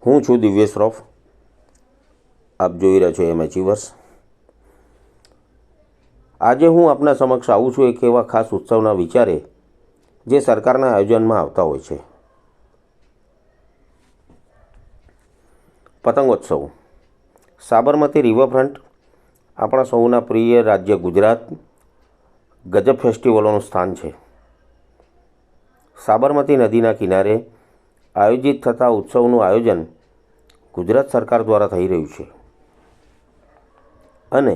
હું છું દિવ્યેશ શ્રોફ. આપ જોઈ રહ્યા છો એમ અચીવર્સ. આજે હું આપના સમક્ષ આવું છું એક એવા ખાસ ઉત્સવના વિચારે જે સરકારના આયોજનમાં આવતા હોય છે. પતંગોત્સવ. સાબરમતી રિવરફ્રન્ટ આપણા સૌના પ્રિય રાજ્ય ગુજરાત ગજબ ફેસ્ટિવલોનું સ્થાન છે. સાબરમતી નદીના કિનારે આયોજિત થતા ઉત્સવનું આયોજન ગુજરાત સરકાર દ્વારા થઈ રહ્યું છે અને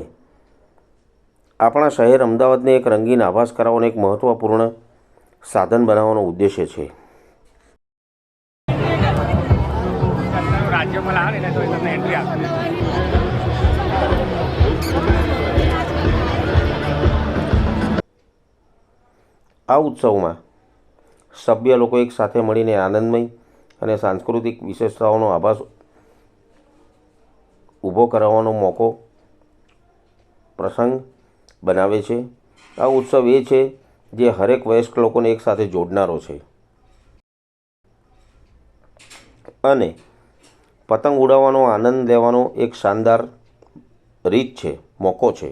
આપણા શહેર અમદાવાદને એક રંગીન આભાસ કરાવવાનો એક મહત્ત્વપૂર્ણ સાધન બનાવવાનો ઉદ્દેશ્ય છે. આ ઉત્સવમાં સભ્ય લોકો એક સાથે મળીને આનંદમય અને સાંસ્કૃતિક વિશેષતાઓનો આભાસ ઊભો કરાવવાનો પ્રસંગ બનાવે છે. આ ઉત્સવ એ છે જે હરેક વયસ્ક લોકોને એકસાથે જોડનારો છે અને પતંગ ઉડાવવાનો આનંદ લેવાનો એક શાનદાર રીત છે, મોકો છે.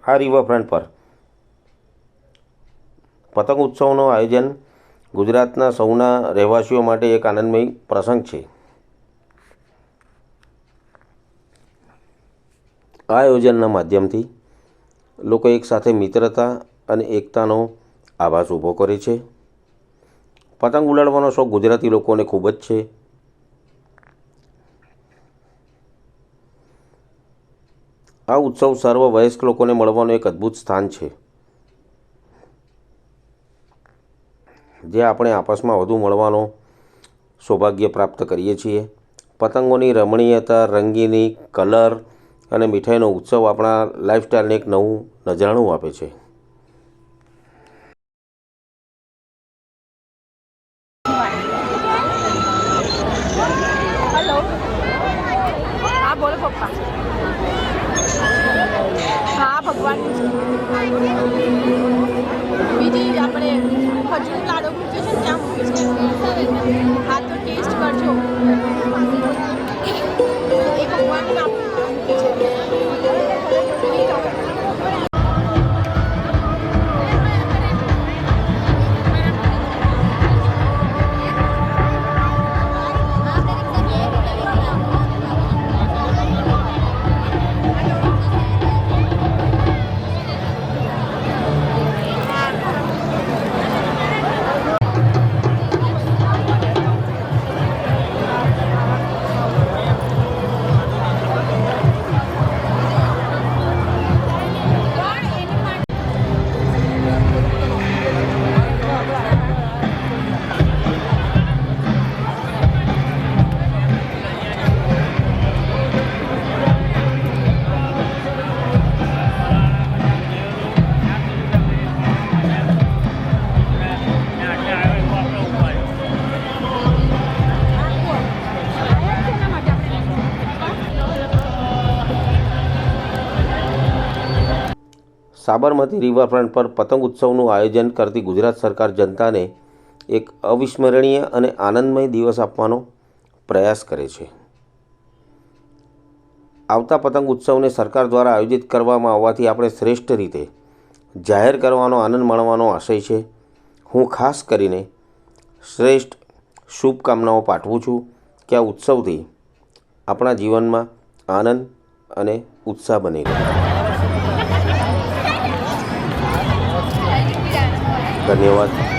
આ રિવરફ્રન્ટ પર પતંગ ઉત્સવનું આયોજન ગુજરાતના સૌના રહેવાસીઓ માટે એક આનંદમય પ્રસંગ છે. આ આયોજનના માધ્યમથી લોકો એકસાથે મિત્રતા અને એકતાનો આભાસ ઊભો કરે છે. પતંગ ઉડાડવાનો શોખ ગુજરાતી લોકોને ખૂબ જ છે. આ ઉત્સવ સર્વ વયસ્ક લોકોને મળવાનું એક અદ્ભુત સ્થાન છે, જે આપણે આપસમાં વધુ મળવાનો સૌભાગ્ય પ્રાપ્ત કરીએ છીએ. પતંગોની રમણીયતા, રંગીની, કલર અને મીઠાઈનો ઉત્સવ આપણા લાઈફસ્ટાઈલને એક નવું નજરાણું આપે છે. હેલો, હા બોલો પપ્પા. હા ભગવાનની છે. બીજી આપણે ખજૂર લાડુ મૂકે છે ત્યાં મૂકે છે. હા તો ટેસ્ટ કરજો. એ ભગવાનનું નામ મૂકે છે. સાબરમતી રિવરફ્રન્ટ પર પતંગ ઉત્સવનું આયોજન કરતી ગુજરાત સરકાર જનતાને એક અવિસ્મરણીય અને આનંદમય દિવસ આપવાનો પ્રયાસ કરે છે. આવતા પતંગ ઉત્સવને સરકાર દ્વારા આયોજિત કરવામાં આવવાથી આપણે શ્રેષ્ઠ રીતે જાહેર કરવાનો આનંદ માણવાનો આશય છે. હું ખાસ કરીને શ્રેષ્ઠ શુભકામનાઓ પાઠવું છું કે આ ઉત્સવથી આપણા જીવનમાં આનંદ અને ઉત્સાહ બની રહે. ધન્યવાદ.